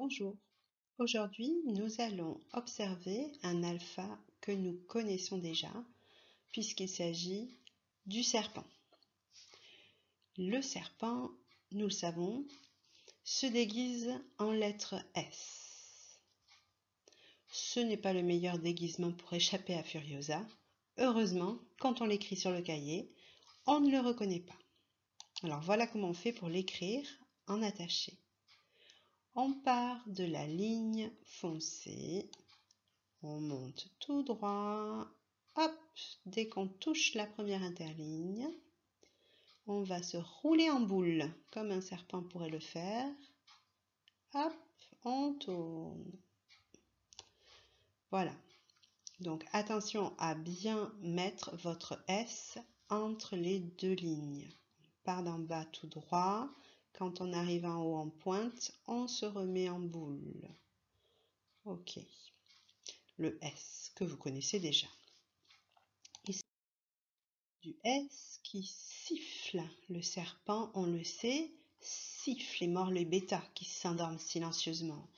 Bonjour, aujourd'hui nous allons observer un alpha que nous connaissons déjà puisqu'il s'agit du serpent. Le serpent, nous le savons, se déguise en lettre S. Ce n'est pas le meilleur déguisement pour échapper à Furiosa. Heureusement, quand on l'écrit sur le cahier, on ne le reconnaît pas. Alors voilà comment on fait pour l'écrire en attaché. On part de la ligne foncée, on monte tout droit, hop, dès qu'on touche la première interligne, on va se rouler en boule, comme un serpent pourrait le faire, hop, on tourne. Voilà, donc attention à bien mettre votre S entre les deux lignes. On part d'en bas tout droit, quand on arrive en haut en pointe, on se remet en boule. Ok. Le S que vous connaissez déjà. Ici, du S qui siffle. Le serpent, on le sait, siffle et mord les bêtas qui s'endorment silencieusement.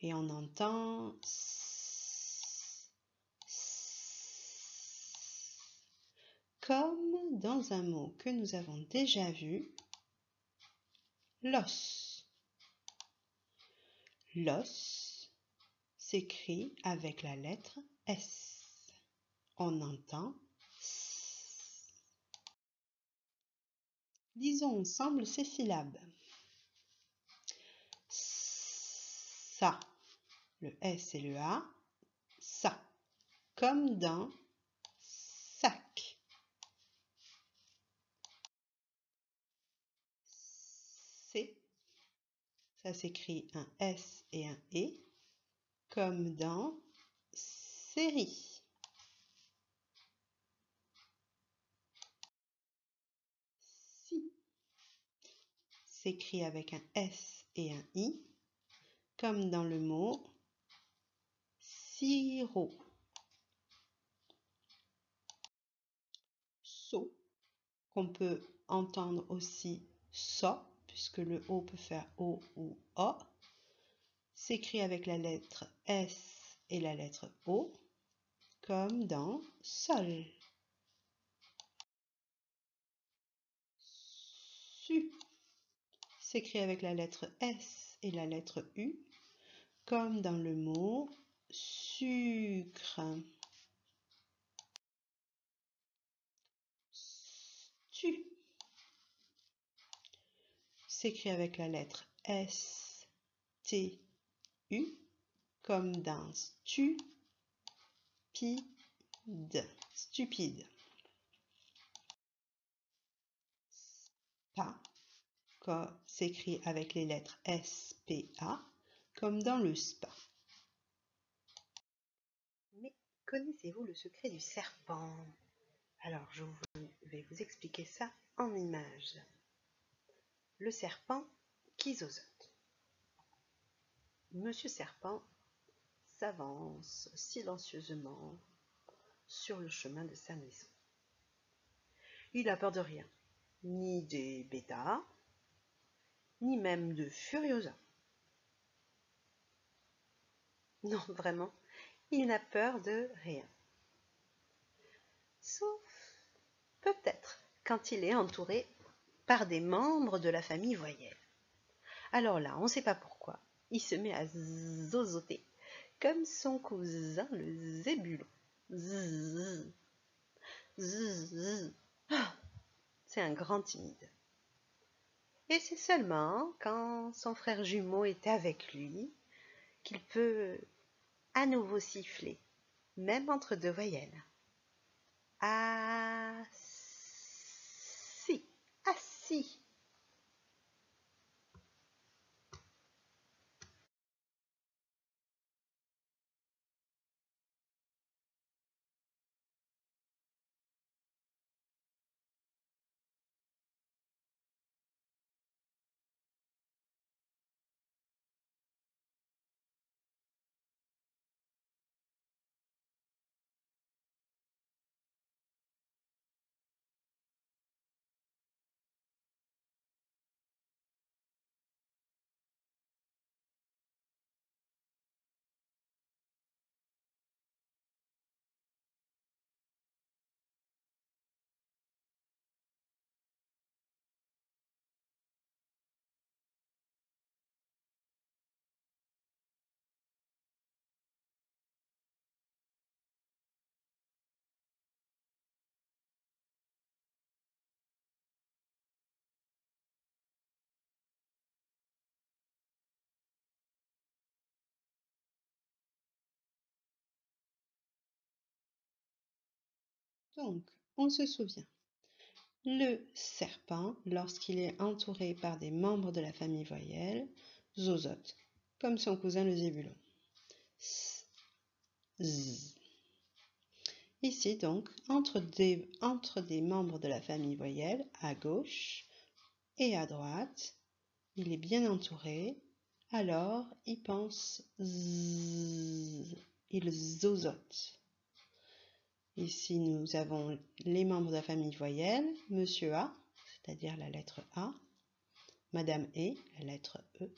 Et on entend comme dans un mot que nous avons déjà vu, l'os. L'os s'écrit avec la lettre S. On entend S. Lisons ensemble ces syllabes. Ça, le S et le A, ça, comme dans sac. C'est, ça s'écrit un S et un E, comme dans série. Si, s'écrit avec un S et un I, comme dans le mot sirop. So, qu'on peut entendre aussi so, puisque le O peut faire O ou O, s'écrit avec la lettre S et la lettre O, comme dans sol. Su s'écrit avec la lettre S et la lettre U, comme dans le mot sucre. Stu s'écrit avec la lettre S, T, U, comme dans stupide. Stupide. Spa s'écrit avec les lettres S, P, A, comme dans le spa. Mais connaissez-vous le secret du serpent? Alors, je vais vous expliquer ça en images. Le serpent qui zozote. Monsieur Serpent s'avance silencieusement sur le chemin de sa maison. Il n'a peur de rien, ni des bêtas, ni même de Furiosa. Non, vraiment, il n'a peur de rien. Sauf peut-être quand il est entouré par des membres de la famille voyelle. Alors là, on ne sait pas pourquoi, il se met à zozoter comme son cousin le zébulon. Zzz, zzz. Ah, c'est un grand timide. Et c'est seulement quand son frère jumeau est avec lui qu'il peut à nouveau siffler, même entre deux voyelles. Ah si, ah si. Donc, on se souvient. Le serpent, lorsqu'il est entouré par des membres de la famille voyelle, zozote, comme son cousin le zébulon. S, z. Ici donc, entre des membres de la famille voyelle, à gauche et à droite, il est bien entouré, alors il pense z, il zozote. Ici, nous avons les membres de la famille voyelle, Monsieur A, c'est-à-dire la lettre A, Madame E, la lettre E,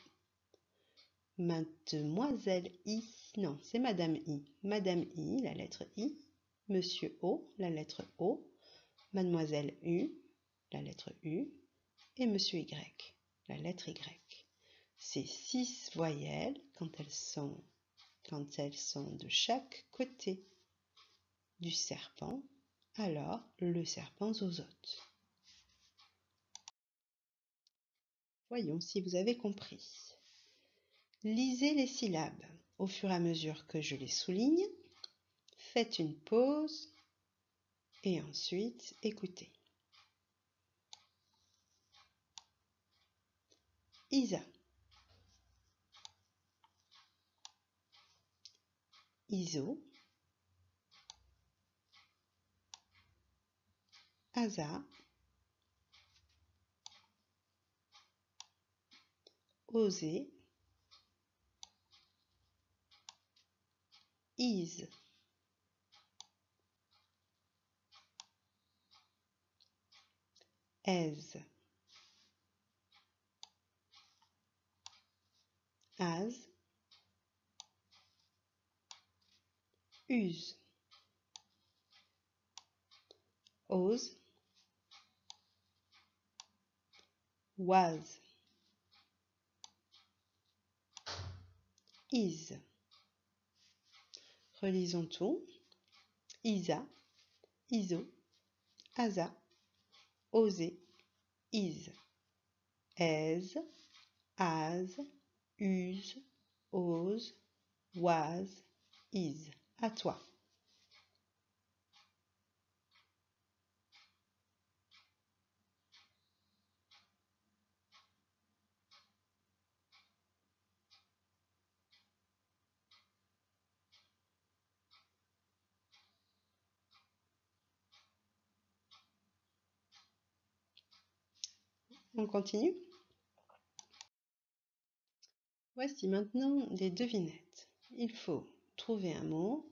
Mademoiselle I, non, c'est Madame I, Madame I, la lettre I, Monsieur O, la lettre O, Mademoiselle U, la lettre U, et Monsieur Y, la lettre Y. Ces 6 voyelles, quand elles sont de chaque côté du serpent, alors le serpent zozote. Voyons si vous avez compris. Lisez les syllabes au fur et à mesure que je les souligne. Faites une pause et ensuite écoutez. Isa, Iso, Asa, Osé, Ise, Aise, Az, Use, Ose, Was, Is. Relisons tout. Isa, Iso, Asa, Osé, Ise, Aise, Az, Use, Ose, Was, Is. À toi. On continue. Voici maintenant des devinettes. Il faut trouver un mot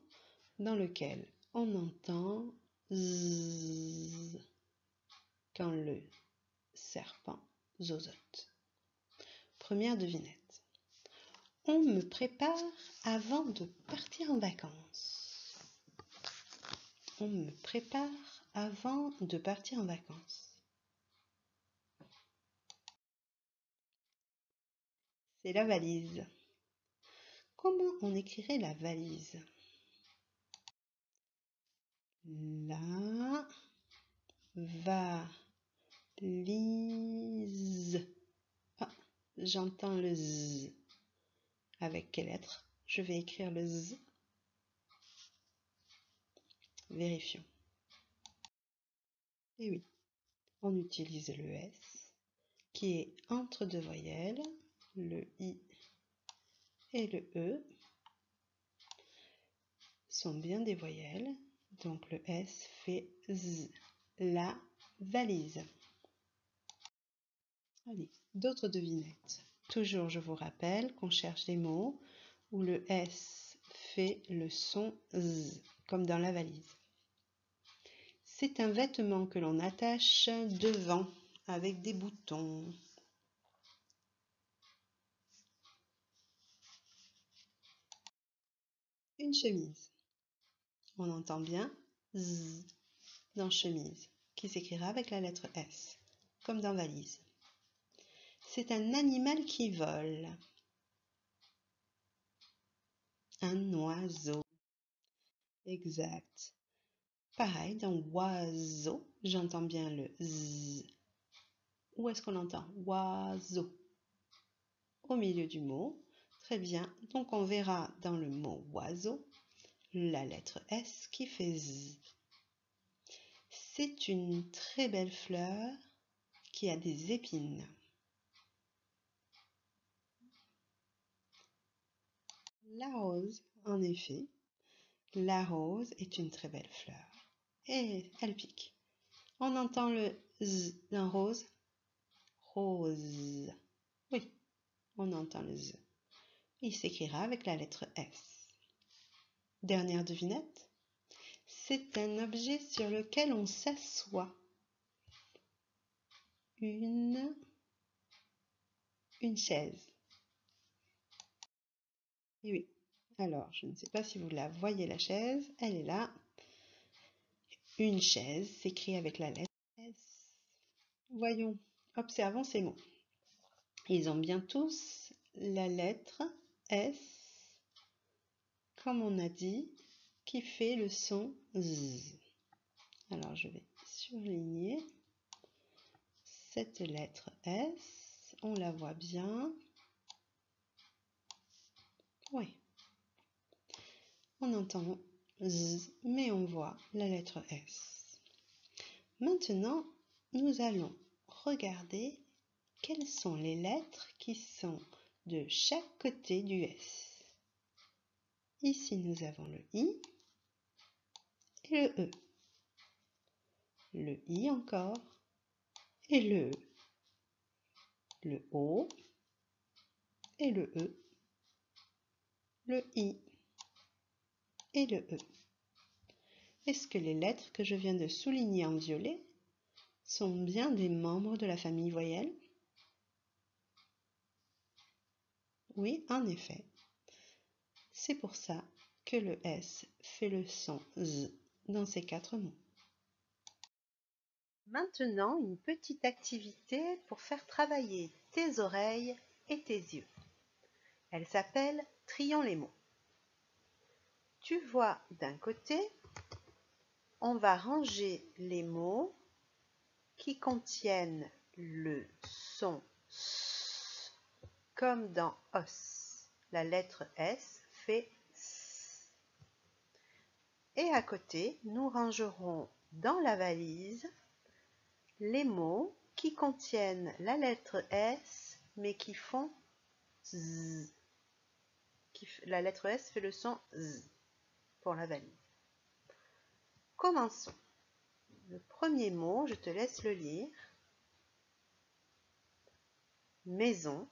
dans lequel on entend z quand le serpent zozote. Première devinette. On me prépare avant de partir en vacances. On me prépare avant de partir en vacances. C'est la valise. Comment on écrirait la valise? La valise. Ah, j'entends le Z. Avec quelle lettre je vais écrire le Z? Vérifions. Et oui, on utilise le S qui est entre deux voyelles, le I et le E sont bien des voyelles, donc le S fait Z. La valise. Allez, d'autres devinettes. Toujours, je vous rappelle qu'on cherche des mots où le S fait le son Z, comme dans la valise. C'est un vêtement que l'on attache devant avec des boutons. Une chemise. On entend bien Z dans chemise, qui s'écrira avec la lettre S, comme dans valise. C'est un animal qui vole. Un oiseau. Exact. Pareil, dans oiseau, j'entends bien le Z. Où est-ce qu'on l'entend? Oiseau. Au milieu du mot. Très bien. Donc on verra dans le mot oiseau la lettre S qui fait Z. C'est une très belle fleur qui a des épines. La rose, en effet, la rose est une très belle fleur. Et elle pique. On entend le Z d'un rose. Rose. Oui, on entend le Z. Il s'écrira avec la lettre S. Dernière devinette. C'est un objet sur lequel on s'assoit. Une chaise. Et oui. Alors, je ne sais pas si vous la voyez, la chaise. Elle est là. Une chaise s'écrit avec la lettre S. Voyons, observons ces mots. Ils ont bien tous la lettre S, comme on a dit, qui fait le son Z. Alors, je vais surligner cette lettre S. On la voit bien. Oui. On entend Z, mais on voit la lettre S. Maintenant, nous allons regarder quelles sont les lettres qui sont de chaque côté du S. Ici, nous avons le I et le E. Le I encore et le E. Le O et le E. Le I et le E. Est-ce que les lettres que je viens de souligner en violet sont bien des membres de la famille voyelle? Oui, en effet. C'est pour ça que le S fait le son Z dans ces 4 mots. Maintenant, une petite activité pour faire travailler tes oreilles et tes yeux. Elle s'appelle « Trions les mots ». Tu vois d'un côté, on va ranger les mots qui contiennent le son S, comme dans os. La lettre S fait S. Et à côté, nous rangerons dans la valise les mots qui contiennent la lettre S, mais qui font Z. La lettre S fait le son Z pour la valise. Commençons. Le premier mot, je te laisse le lire. Maison.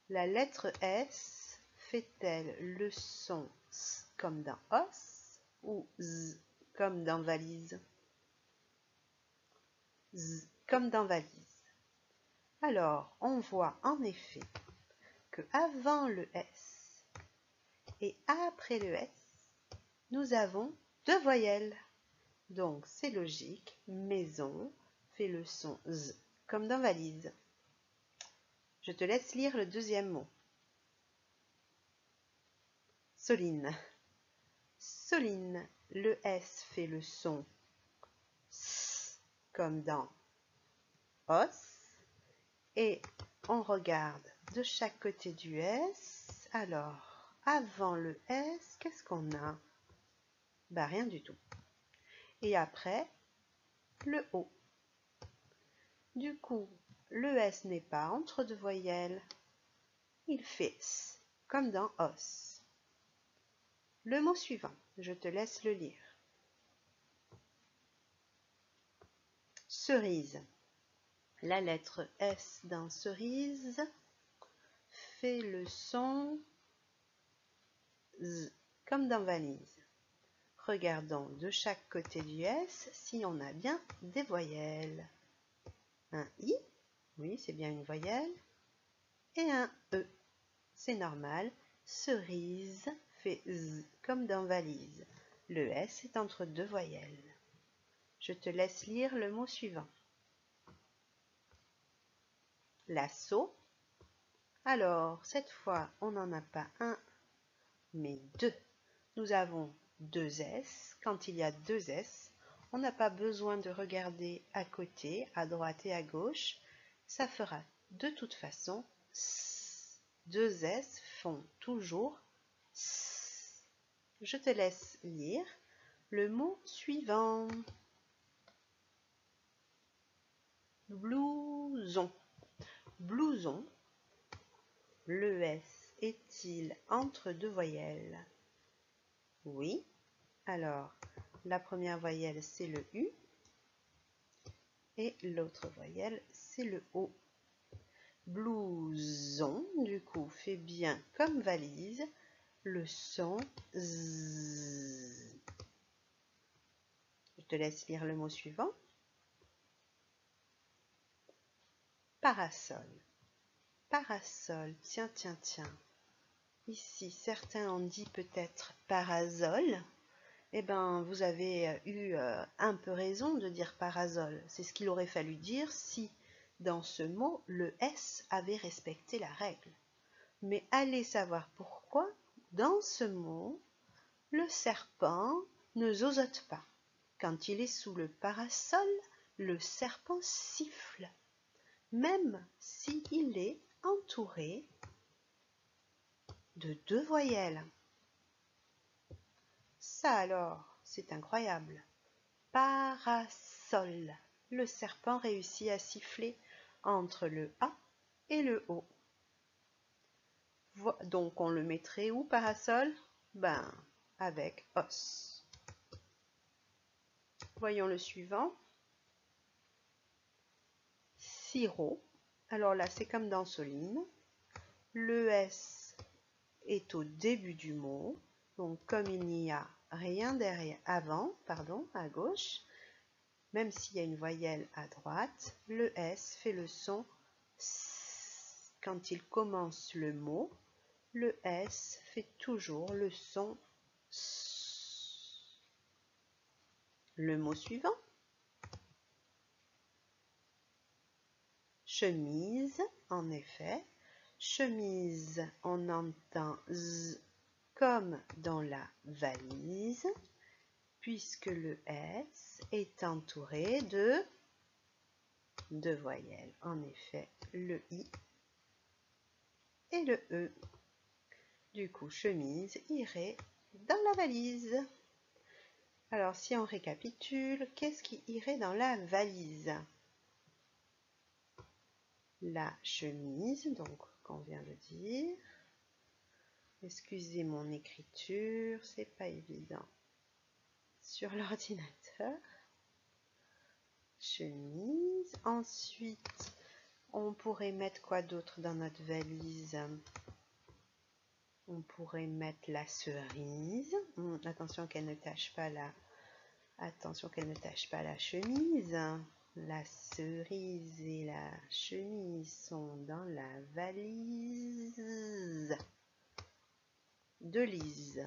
La lettre S fait-elle le son S comme dans os ou Z comme dans valise? Z comme dans valise. Alors, on voit en effet que avant le S et après le S, nous avons 2 voyelles. Donc, c'est logique, maison fait le son Z comme dans valise. Je te laisse lire le deuxième mot. Soline. Soline, le S fait le son S comme dans os. Et on regarde de chaque côté du S. Alors, avant le S, qu'est-ce qu'on a? Bah, rien du tout. Et après, le O. Du coup, le S n'est pas entre 2 voyelles. Il fait S, comme dans os. Le mot suivant, je te laisse le lire. Cerise. La lettre S dans cerise fait le son Z, comme dans valise. Regardons de chaque côté du S si on a bien des voyelles. Un I, oui, c'est bien une voyelle, et un E. C'est normal, cerise fait Z comme dans valise. Le S est entre 2 voyelles. Je te laisse lire le mot suivant. Lasso. Alors, cette fois, on n'en a pas un, mais 2. Nous avons 2 S. Quand il y a 2 S, on n'a pas besoin de regarder à côté, à droite et à gauche. Ça fera de toute façon S. 2 S font toujours S. Je te laisse lire le mot suivant. blouson. Blouson. Le S est-il entre deux voyelles? Oui. Alors, la première voyelle, c'est le U. Et l'autre voyelle, c'est le O. Blouson, du coup, fait bien comme valise le son Z. Je te laisse lire le mot suivant. Parasol. Parasol, tiens, tiens, tiens. Ici, certains ont dit peut-être parasol. Eh bien, vous avez eu un peu raison de dire parasol. C'est ce qu'il aurait fallu dire si, dans ce mot, le S avait respecté la règle. Mais allez savoir pourquoi, dans ce mot, le serpent ne zozote pas. Quand il est sous le parasol, le serpent siffle, même s'il est entouré de deux voyelles. Ça alors, c'est incroyable. Parasol. Le serpent réussit à siffler entre le A et le O. Donc on le mettrait où, parasol? Ben, avec os. Voyons le suivant. Sirop. Alors là, c'est comme dans Soline. Le S est au début du mot. Donc comme il n'y a rien derrière, à gauche, même s'il y a une voyelle à droite, le S fait le son S. Quand il commence le mot, le S fait toujours le son S. Le mot suivant. Chemise, en effet. Chemise, on entend Z comme dans la valise, puisque le S est entouré de deux voyelles. En effet, le I et le E. Du coup, chemise irait dans la valise. Alors, si on récapitule, qu'est-ce qui irait dans la valise? La chemise, donc, qu'on vient de dire. Excusez mon écriture, c'est pas évident sur l'ordinateur. Chemise. Ensuite, on pourrait mettre quoi d'autre dans notre valise? On pourrait mettre la cerise. Attention qu'elle ne tâche pas la chemise. La cerise et la chemise sont dans la valise de Lise.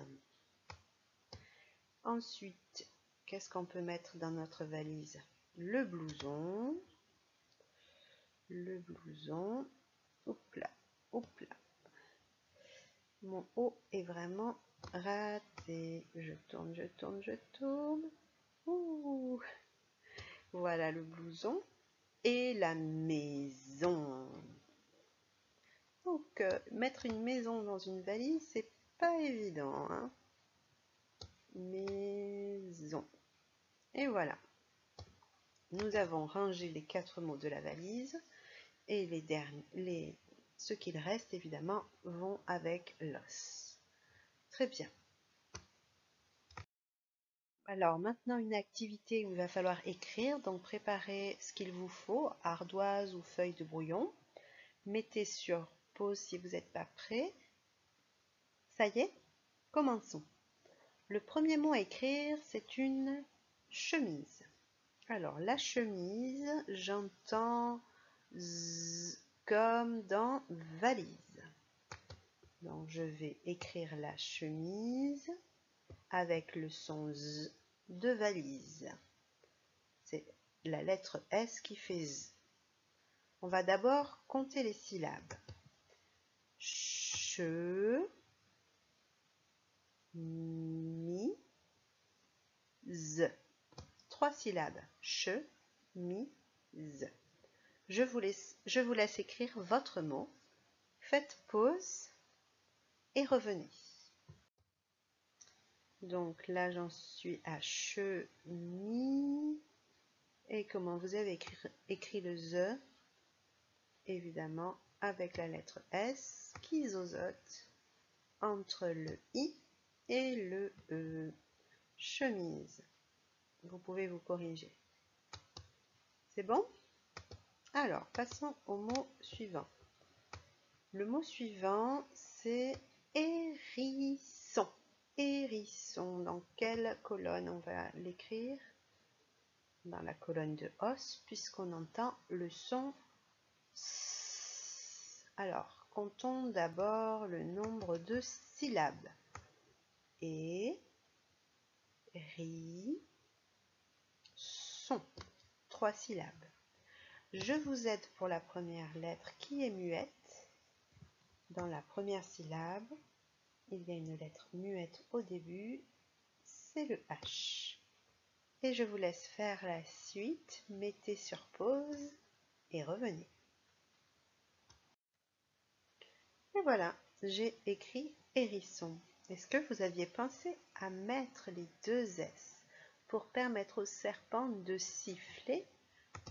Ensuite, qu'est-ce qu'on peut mettre dans notre valise? Le blouson. Le blouson. Hop là, hop là. Mon O est vraiment raté. Je tourne, je tourne, je tourne. Ouh. Voilà le blouson. Et la maison. Donc, mettre une maison dans une valise, c'est pas évident, hein. Maison. Et voilà. Nous avons rangé les 4 mots de la valise. Et ce qu'il reste, évidemment, vont avec l'os. Très bien. Alors, maintenant, une activité où il va falloir écrire. Donc, préparez ce qu'il vous faut, ardoise ou feuille de brouillon. Mettez sur pause si vous n'êtes pas prêt. Ça y est, commençons. Le premier mot à écrire, c'est une chemise. Alors, la chemise, j'entends Z comme dans valise. Donc, je vais écrire la chemise avec le son Z de valise. C'est la lettre S qui fait Z. On va d'abord compter les syllabes. Che, mi, z. 3 syllabes. Che, mi, z. Je vous laisse écrire votre mot. Faites pause et revenez. Donc là, j'en suis à chemise. Et comment vous avez écrit le the? Évidemment, avec la lettre S qui zozote entre le I et le E. Chemise. Vous pouvez vous corriger. C'est bon? Alors, passons au mot suivant. Le mot suivant, c'est hérisson. Hérisson. Dans quelle colonne on va l'écrire? Dans la colonne de os, puisqu'on entend le son S. Alors, comptons d'abord le nombre de syllabes. Et, ri, son. 3 syllabes. Je vous aide pour la première lettre qui est muette. Dans la première syllabe, il y a une lettre muette au début, c'est le H. Et je vous laisse faire la suite. Mettez sur pause et revenez. Et voilà, j'ai écrit hérisson. Est-ce que vous aviez pensé à mettre les 2 S pour permettre au serpent de siffler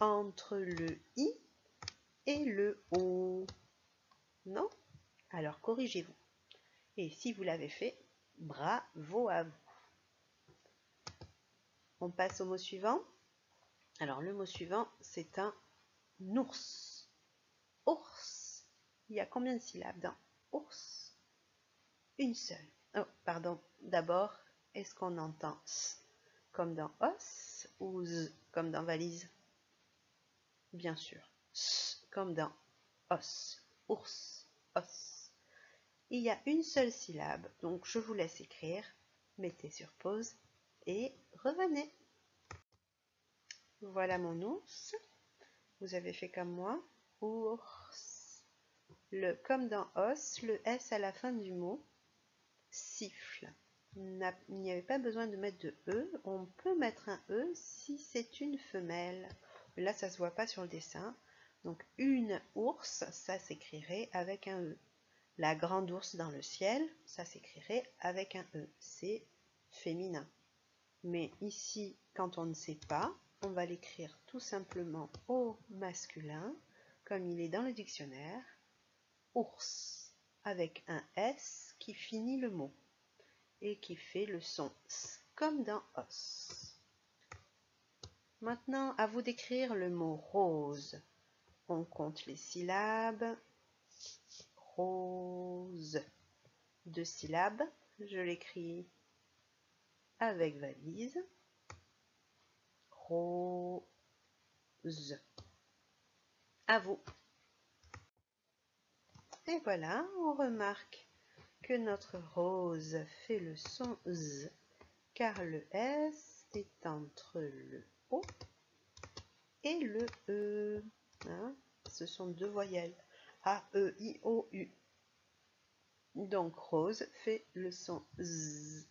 entre le I et le O? Non? Alors corrigez-vous. Et si vous l'avez fait, bravo à vous. On passe au mot suivant. Alors le mot suivant, c'est un ours. Ours. Il y a combien de syllabes dans ours? Une seule. Oh, pardon. D'abord, est-ce qu'on entend S comme dans os ou Z comme dans valise? Bien sûr. S comme dans os. Ours. Os. Il y a une seule syllabe, donc je vous laisse écrire. Mettez sur pause et revenez. Voilà mon ours. Vous avez fait comme moi. Ours. Comme dans os, le S à la fin du mot siffle. Il n'y avait pas besoin de mettre de E. On peut mettre un E si c'est une femelle. Mais là, ça ne se voit pas sur le dessin. Donc, une ours, ça s'écrirait avec un E. La grande ours dans le ciel, ça s'écrirait avec un E. C'est féminin. Mais ici, quand on ne sait pas, on va l'écrire tout simplement au masculin, comme il est dans le dictionnaire. Ours, avec un S qui finit le mot et qui fait le son S, comme dans os. Maintenant, à vous d'écrire le mot rose. On compte les syllabes. Rose. 2 syllabes. Je l'écris avec valise. Rose. À vous. Et voilà, on remarque que notre rose fait le son Z, car le S est entre le O et le E. Hein? Ce sont 2 voyelles. A, E, I, O, U. Donc rose fait le son Z.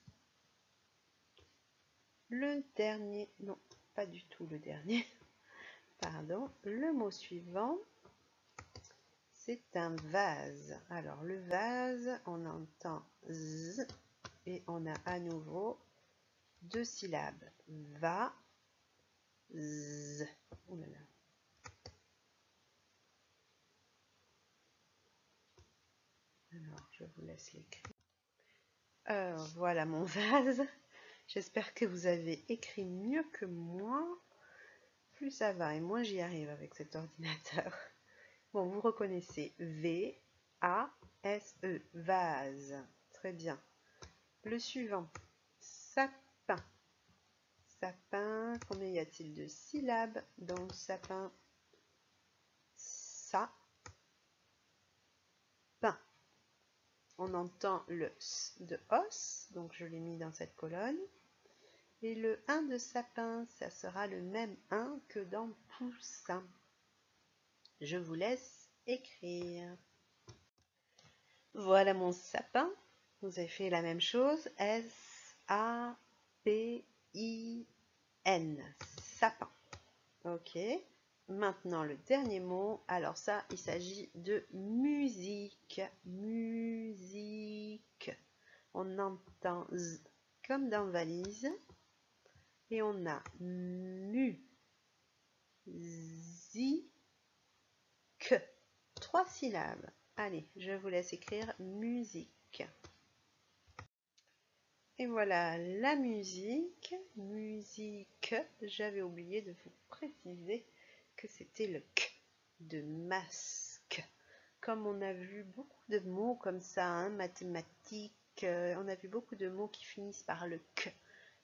Le dernier, non, pas du tout le dernier, pardon, le mot suivant, c'est un vase. Alors le vase, on entend Z et on a à nouveau 2 syllabes. Va, Z. Oh là là. Alors je vous laisse l'écrire. Voilà mon vase. J'espère que vous avez écrit mieux que moi. Plus ça va et moins j'y arrive avec cet ordinateur. Bon, vous reconnaissez V-A-S-E, vase. Très bien. Le suivant, sapin. Sapin, combien y a-t-il de syllabes dans sapin? Sa, pain. On entend le S de os, donc je l'ai mis dans cette colonne. Et le 1 de sapin, ça sera le même 1 que dans poussin. Je vous laisse écrire. Voilà mon sapin. Vous avez fait la même chose. S-A-P-I-N. Sapin. Ok. Maintenant, le dernier mot. Alors ça, il s'agit de musique. Musique. On entend Z comme dans valise. Et on a mu. musique. 3 syllabes. Allez, je vous laisse écrire musique. Et voilà la musique. Musique. J'avais oublié de vous préciser que c'était le K de masque. Comme on a vu beaucoup de mots comme ça, hein, mathématiques, on a vu beaucoup de mots qui finissent par le K.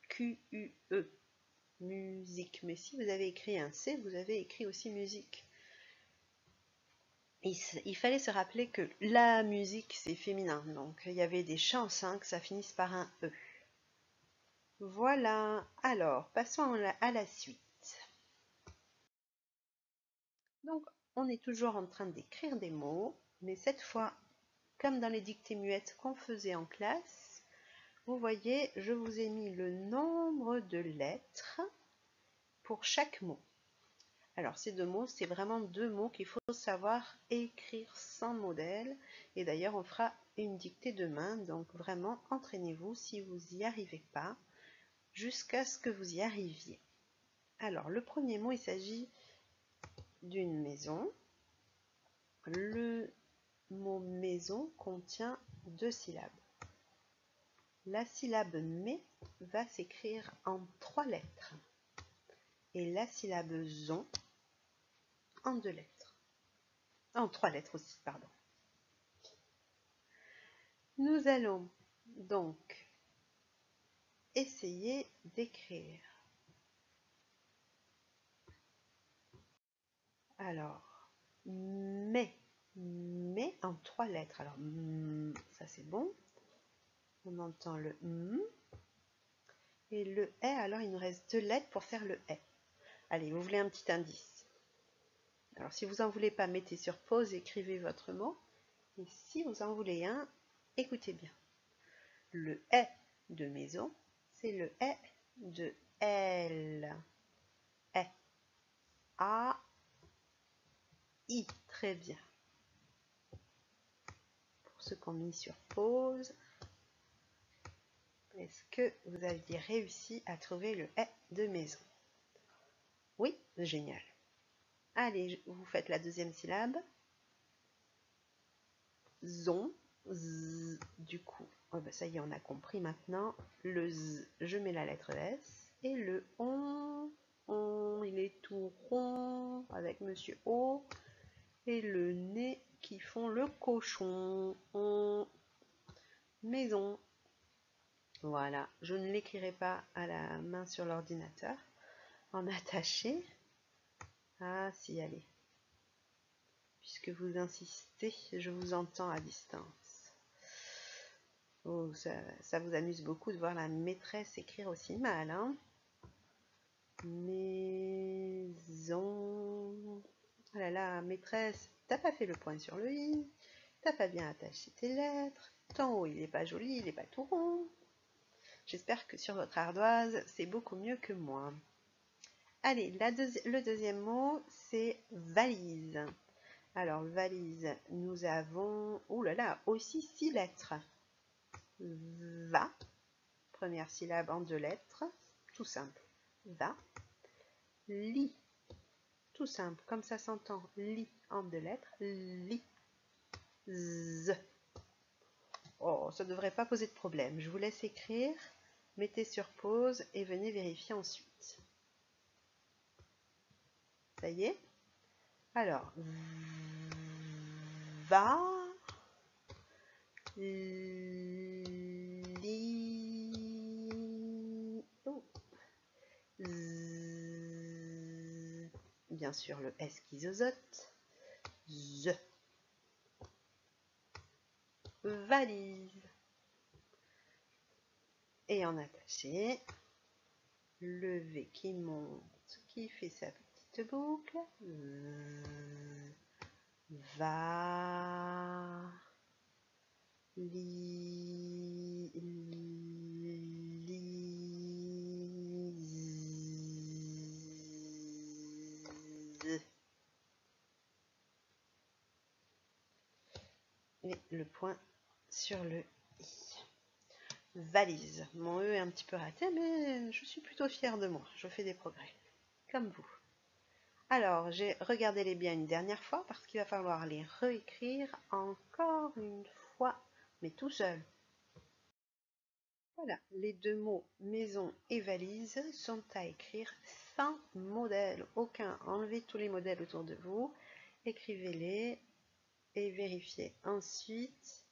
Q-U-E. Musique. Mais si vous avez écrit un C, vous avez écrit aussi musique. Il fallait se rappeler que la musique, c'est féminin. Donc, il y avait des chances que ça finisse par un E. Voilà. Alors, passons à la suite. Donc, on est toujours en train d'écrire des mots, mais cette fois, comme dans les dictées muettes qu'on faisait en classe, vous voyez, je vous ai mis le nombre de lettres pour chaque mot. Alors, ces 2 mots, c'est vraiment 2 mots qu'il faut savoir écrire sans modèle. Et d'ailleurs, on fera une dictée demain. Donc, vraiment, entraînez-vous si vous n'y arrivez pas, jusqu'à ce que vous y arriviez. Alors, le premier mot, il s'agit d'une maison. Le mot maison contient 2 syllabes. La syllabe mais va s'écrire en 3 lettres. Et la syllabe zon en 2 lettres. En 3 lettres aussi, pardon. Nous allons donc essayer d'écrire. Alors, mais en 3 lettres. Alors, ça c'est bon. On entend le M. Et le E, alors il nous reste 2 lettres pour faire le E. Allez, vous voulez un petit indice? Alors, si vous n'en voulez pas, mettez sur pause, écrivez votre mot. Et si vous en voulez un, écoutez bien. Le E de maison, c'est le E de L. E. A. I. Très bien. Pour ceux qui ont mis sur pause, est-ce que vous aviez réussi à trouver le E de maison? Oui, génial. Allez, vous faites la deuxième syllabe. Zon, z, du coup. Oh ben ça y est, on a compris maintenant. Le z, je mets la lettre S. Et le on, il est tout rond avec Monsieur O. Et le nez qui font le cochon. On, maison. Voilà, je ne l'écrirai pas à la main sur l'ordinateur. En attaché. Ah si, allez. Puisque vous insistez, je vous entends à distance. Oh, ça vous amuse beaucoup de voir la maîtresse écrire aussi mal, hein? Maison. Oh là là, maîtresse, t'as pas fait le point sur le i, t'as pas bien attaché tes lettres, ton haut il est pas joli, il est pas tout rond. J'espère que sur votre ardoise, c'est beaucoup mieux que moi. Allez, le deuxième mot, c'est valise. Alors, valise, nous avons, oh là là, aussi 6 lettres. Va, première syllabe en 2 lettres, tout simple. Va. Lit, tout simple, comme ça s'entend. Lit en 2 lettres. Lit. Z. Oh, ça ne devrait pas poser de problème. Je vous laisse écrire, mettez sur pause et venez vérifier ensuite. Ça y est? Alors, va, li, oh, z, bien sûr le S qui zozote, z, valise, et en attaché, le V qui monte, qui fait sa petite boucle, va, li, et le point sur le i. Valise. Mon E est un petit peu raté, mais je suis plutôt fière de moi. Je fais des progrès. Comme vous. Alors, j'ai regardé-les bien une dernière fois parce qu'il va falloir les réécrire encore une fois, mais tout seul. Voilà, les deux mots maison et valise sont à écrire sans modèle aucun. Enlevez tous les modèles autour de vous, écrivez-les et vérifiez ensuite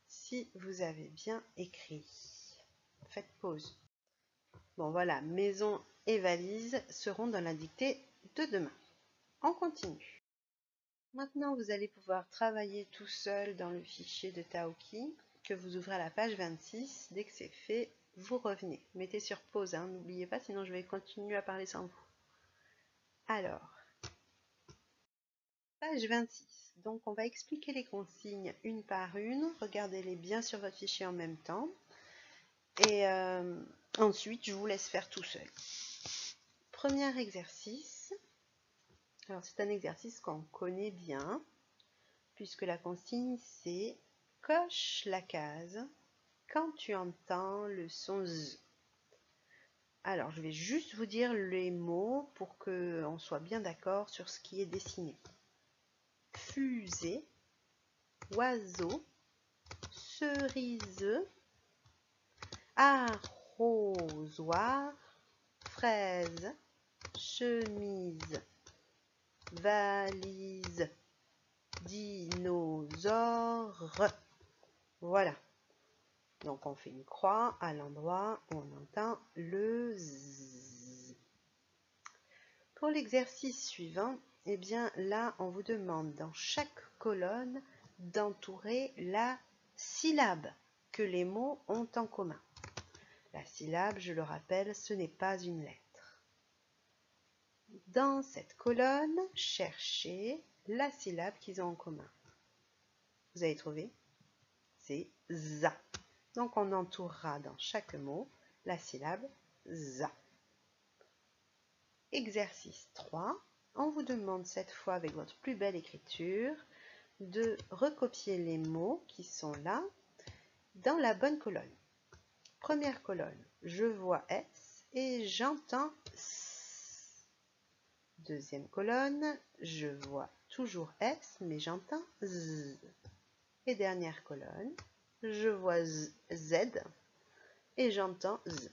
si vous avez bien écrit. Faites pause. Bon voilà, maison et valise seront dans la dictée de demain. On continue. Maintenant, vous allez pouvoir travailler tout seul dans le fichier de Taoki que vous ouvrez à la page 26. Dès que c'est fait, vous revenez. Mettez sur pause, hein, n'oubliez pas, sinon je vais continuer à parler sans vous. Alors, page 26. Donc, on va expliquer les consignes une par une. Regardez-les bien sur votre fichier en même temps. Et ensuite, je vous laisse faire tout seul. Premier exercice. Alors, c'est un exercice qu'on connaît bien, puisque la consigne, c'est coche la case quand tu entends le son Z. Alors, je vais juste vous dire les mots pour qu'on soit bien d'accord sur ce qui est dessiné. Fusée, oiseau, cerise, arrosoir, fraise, chemise, valise, dinosaure. Voilà. Donc on fait une croix à l'endroit où on entend le Z. Pour l'exercice suivant, eh bien là on vous demande dans chaque colonne d'entourer la syllabe que les mots ont en commun. La syllabe, je le rappelle, ce n'est pas une lettre. Dans cette colonne, cherchez la syllabe qu'ils ont en commun. Vous avez trouvé? C'est ZA. Donc on entourera dans chaque mot la syllabe ZA. Exercice 3. On vous demande cette fois avec votre plus belle écriture de recopier les mots qui sont là dans la bonne colonne. Première colonne, je vois S et j'entends S. Deuxième colonne, je vois toujours S mais j'entends Z. Et dernière colonne, je vois Z et j'entends Z.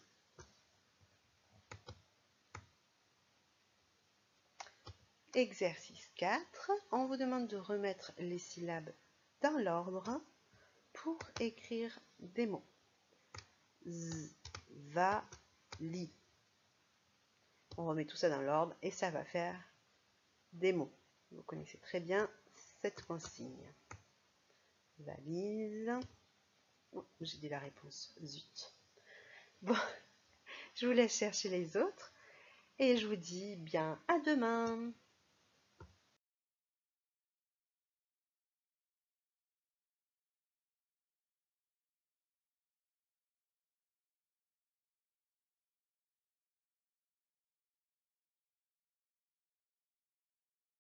Exercice 4, on vous demande de remettre les syllabes dans l'ordre pour écrire des mots. Z, va, li. On remet tout ça dans l'ordre et ça va faire des mots. Vous connaissez très bien cette consigne. Valise. Oh, j'ai dit la réponse. Zut. Bon, je vous laisse chercher les autres et je vous dis bien à demain.